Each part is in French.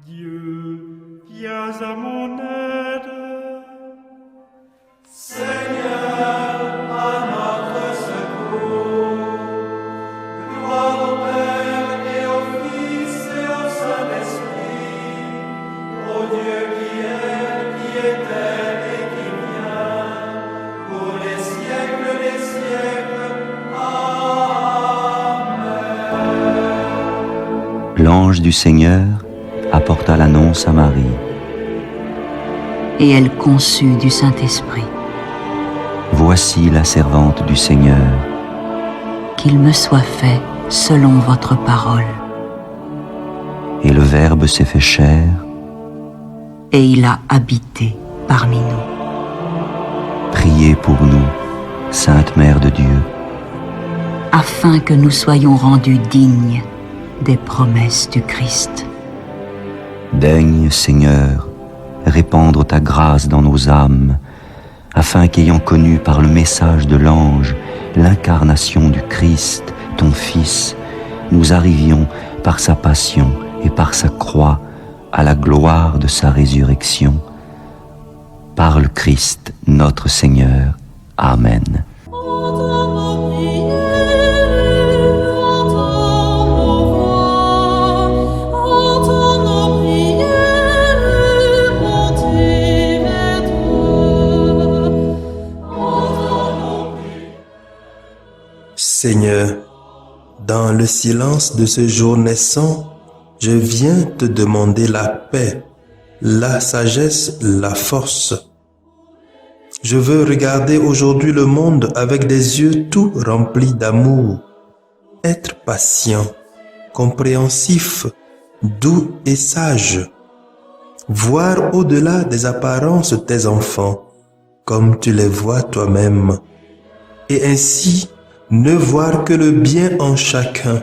Dieu, viens à mon aide. Seigneur, à notre secours. Gloire au Père et au Fils et au Saint-Esprit, au Dieu qui est, qui était et qui vient, pour les siècles des siècles. Amen. L'ange du Seigneur apporta l'annonce à Marie. Et elle conçut du Saint-Esprit. Voici la servante du Seigneur. Qu'il me soit fait selon votre parole. Et le Verbe s'est fait chair. Et il a habité parmi nous. Priez pour nous, Sainte Mère de Dieu, afin que nous soyons rendus dignes des promesses du Christ. Daigne, Seigneur, répandre ta grâce dans nos âmes, afin qu'ayant connu par le message de l'ange l'incarnation du Christ, ton Fils, nous arrivions par sa passion et par sa croix à la gloire de sa résurrection. Par le Christ notre Seigneur. Amen. Seigneur, dans le silence de ce jour naissant, je viens te demander la paix, la sagesse, la force. Je veux regarder aujourd'hui le monde avec des yeux tout remplis d'amour, être patient, compréhensif, doux et sage, voir au-delà des apparences tes enfants, comme tu les vois toi-même, et ainsi ne voir que le bien en chacun.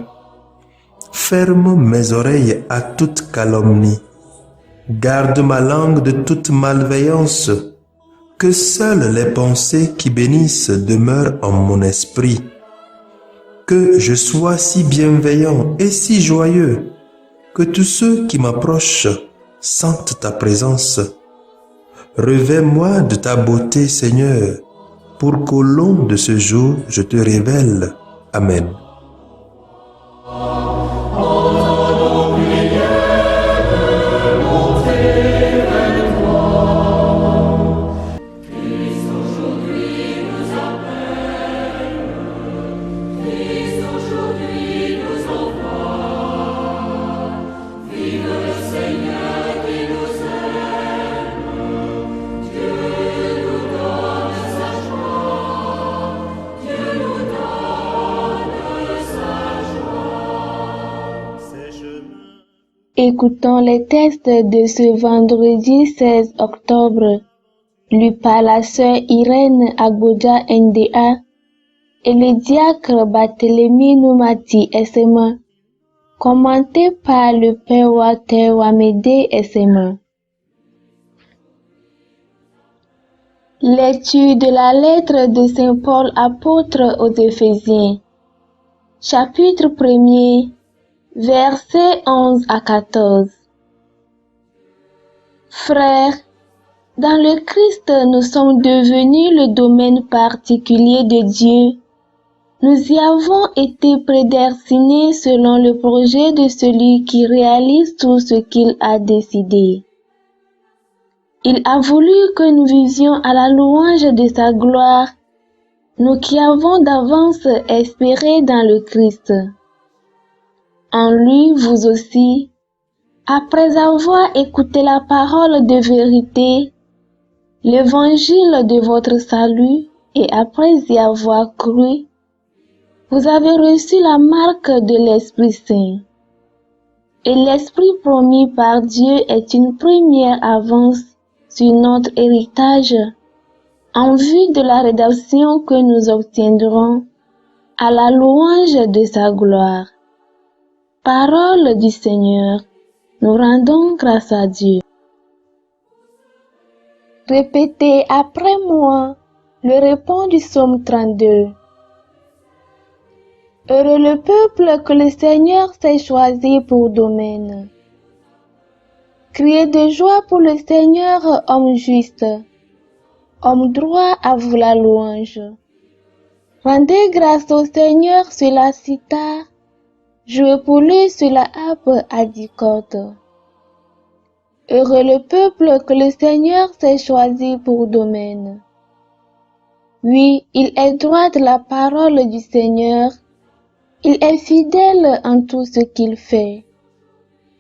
Ferme mes oreilles à toute calomnie. Garde ma langue de toute malveillance. Que seules les pensées qui bénissent demeurent en mon esprit. Que je sois si bienveillant et si joyeux, que tous ceux qui m'approchent sentent ta présence. Revêts-moi de ta beauté, Seigneur, pour qu'au long de ce jour, je te révèle. Amen. Écoutons les textes de ce vendredi 16 octobre, lus par la sœur Irène Agboja NDA et le diacre Barthélemy Noumati SMA, commenté par le père Walter Wamede SMA. Lecture de la lettre de Saint Paul apôtre aux Éphésiens, chapitre 1er, versets 11 à 14. Frères, dans le Christ, nous sommes devenus le domaine particulier de Dieu. Nous y avons été prédestinés selon le projet de celui qui réalise tout ce qu'il a décidé. Il a voulu que nous vivions à la louange de sa gloire, nous qui avons d'avance espéré dans le Christ. En lui, vous aussi, après avoir écouté la parole de vérité, l'évangile de votre salut, et après y avoir cru, vous avez reçu la marque de l'Esprit Saint. Et l'Esprit promis par Dieu est une première avance sur notre héritage en vue de la rédemption que nous obtiendrons à la louange de sa gloire. Parole du Seigneur, nous rendons grâce à Dieu. Répétez après moi le répond du psaume 32. Heureux le peuple que le Seigneur s'est choisi pour domaine. Criez de joie pour le Seigneur, homme juste. Homme droit, à vous la louange. Rendez grâce au Seigneur sur la cithare. Jouez pour lui sur la harpe à 10 cordes. Heureux le peuple que le Seigneur s'est choisi pour domaine. Oui, il est droit de la parole du Seigneur. Il est fidèle en tout ce qu'il fait.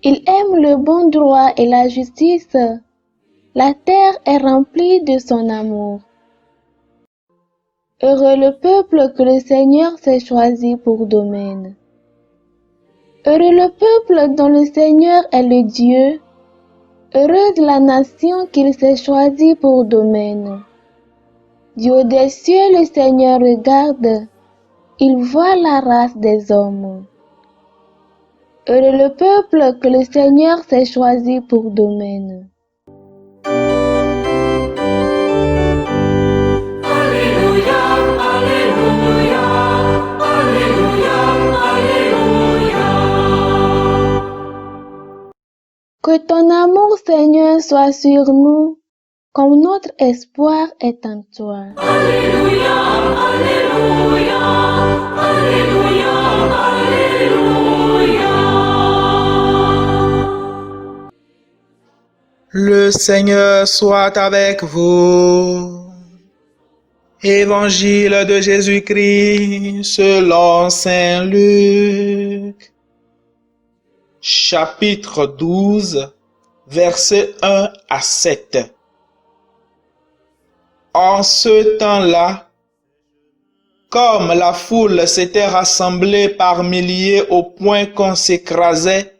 Il aime le bon droit et la justice. La terre est remplie de son amour. Heureux le peuple que le Seigneur s'est choisi pour domaine. Heureux le peuple dont le Seigneur est le Dieu. Heureux de la nation qu'il s'est choisi pour domaine. Du haut des cieux, le Seigneur regarde. Il voit la race des hommes. Heureux le peuple que le Seigneur s'est choisi pour domaine. Alléluia, Alléluia, Alléluia, Alléluia. Que ton amour, Seigneur, soit sur nous, comme notre espoir est en toi. Alléluia, Alléluia, Alléluia, Alléluia. Le Seigneur soit avec vous. Évangile de Jésus-Christ selon Saint Luc. Chapitre 12, versets 1 à 7. En ce temps-là, comme la foule s'était rassemblée par milliers au point qu'on s'écrasait,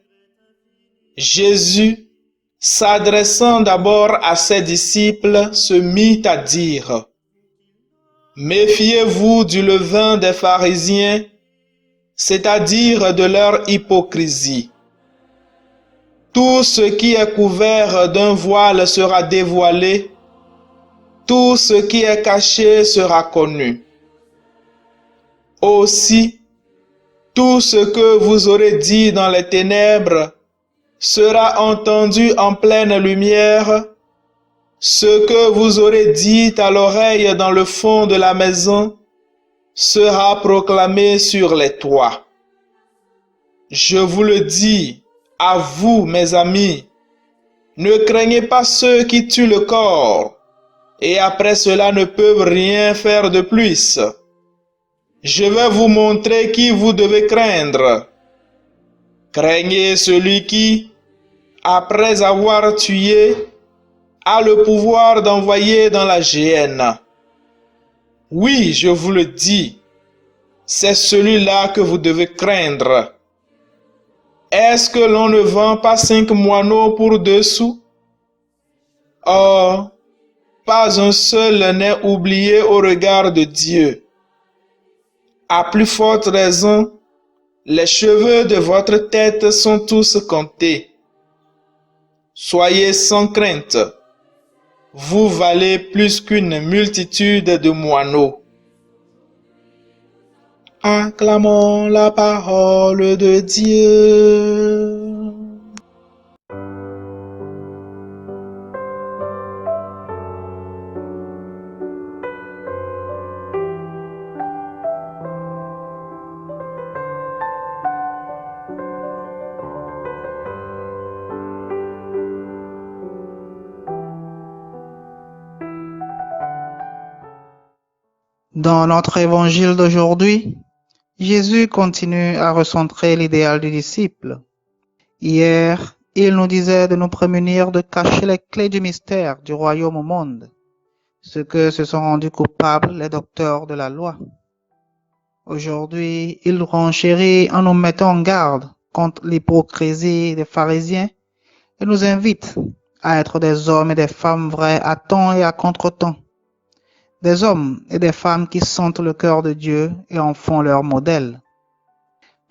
Jésus, s'adressant d'abord à ses disciples, se mit à dire: Méfiez-vous du levain des pharisiens, c'est-à-dire de leur hypocrisie. Tout ce qui est couvert d'un voile sera dévoilé, tout ce qui est caché sera connu. Aussi, tout ce que vous aurez dit dans les ténèbres sera entendu en pleine lumière. Ce que vous aurez dit à l'oreille dans le fond de la maison sera proclamé sur les toits. Je vous le dis, à vous, mes amis, ne craignez pas ceux qui tuent le corps, et après cela ne peuvent rien faire de plus. Je vais vous montrer qui vous devez craindre. Craignez celui qui, après avoir tué, a le pouvoir d'envoyer dans la géhenne. Oui, je vous le dis, c'est celui-là que vous devez craindre. Est-ce que l'on ne vend pas 5 moineaux pour 2 sous? Or, pas un seul n'est oublié au regard de Dieu. À plus forte raison, les cheveux de votre tête sont tous comptés. Soyez sans crainte. Vous valez plus qu'une multitude de moineaux. Acclamons la parole de Dieu. Dans notre évangile d'aujourd'hui, Jésus continue à recentrer l'idéal du disciple. Hier, il nous disait de nous prémunir de cacher les clés du mystère du royaume au monde, ce que se sont rendus coupables les docteurs de la loi. Aujourd'hui, il renchérit en nous mettant en garde contre l'hypocrisie des pharisiens et nous invite à être des hommes et des femmes vrais à temps et à contre-temps. Des hommes et des femmes qui sentent le cœur de Dieu et en font leur modèle.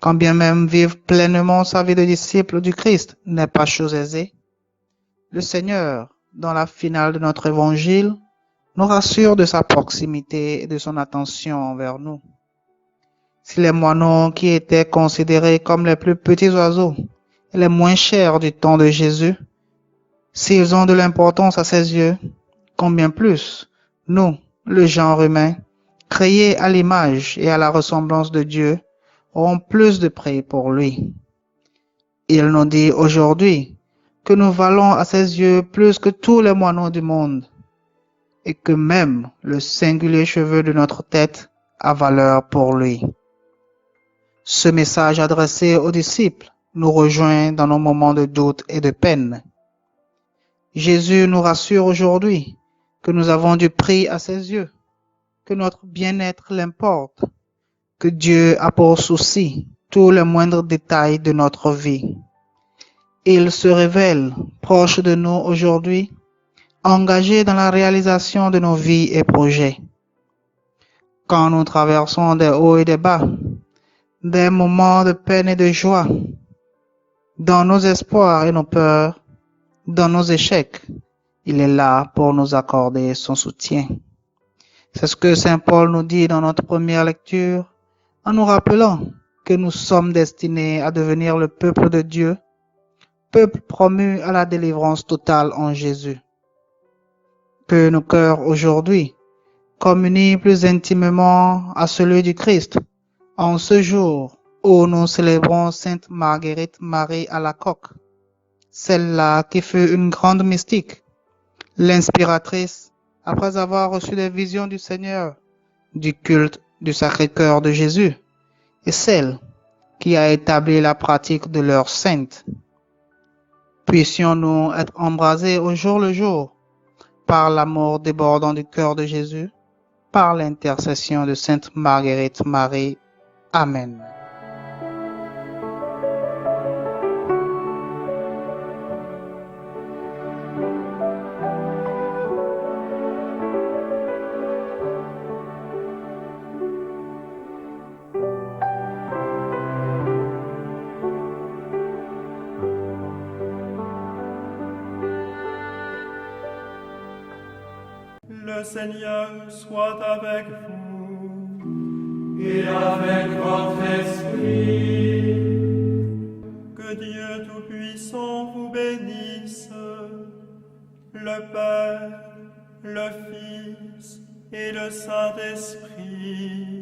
Quand bien même vivre pleinement sa vie de disciple du Christ n'est pas chose aisée, le Seigneur, dans la finale de notre évangile, nous rassure de sa proximité et de son attention envers nous. Si les moineaux qui étaient considérés comme les plus petits oiseaux et les moins chers du temps de Jésus S'ils ont de l'importance à ses yeux, combien plus, nous, le genre humain, créés à l'image et à la ressemblance de Dieu, aurons plus de prix pour lui. Il nous dit aujourd'hui que nous valons à ses yeux plus que tous les moineaux du monde et que même le singulier cheveu de notre tête a valeur pour lui. Ce message adressé aux disciples nous rejoint dans nos moments de doute et de peine. Jésus nous rassure aujourd'hui que nous avons du prix à ses yeux, que notre bien-être l'importe, que Dieu a pour souci tous les moindres détails de notre vie. Il se révèle proche de nous aujourd'hui, engagé dans la réalisation de nos vies et projets. Quand nous traversons des hauts et des bas, des moments de peine et de joie, dans nos espoirs et nos peurs, dans nos échecs, il est là pour nous accorder son soutien. C'est ce que Saint Paul nous dit dans notre première lecture, en nous rappelant que nous sommes destinés à devenir le peuple de Dieu, peuple promu à la délivrance totale en Jésus. Que nos cœurs aujourd'hui communient plus intimement à celui du Christ en ce jour où nous célébrons Sainte Marguerite Marie Alacoque, celle-là qui fut une grande mystique, l'inspiratrice après avoir reçu des visions du Seigneur, du culte du Sacré-Cœur de Jésus, et celle qui a établi la pratique de l'heure sainte. Puissions-nous être embrasés au jour le jour par l'amour débordant du cœur de Jésus, par l'intercession de Sainte Marguerite Marie. Amen. Le Seigneur soit avec vous. Et avec votre esprit. Que Dieu Tout-Puissant vous bénisse, le Père, le Fils et le Saint-Esprit.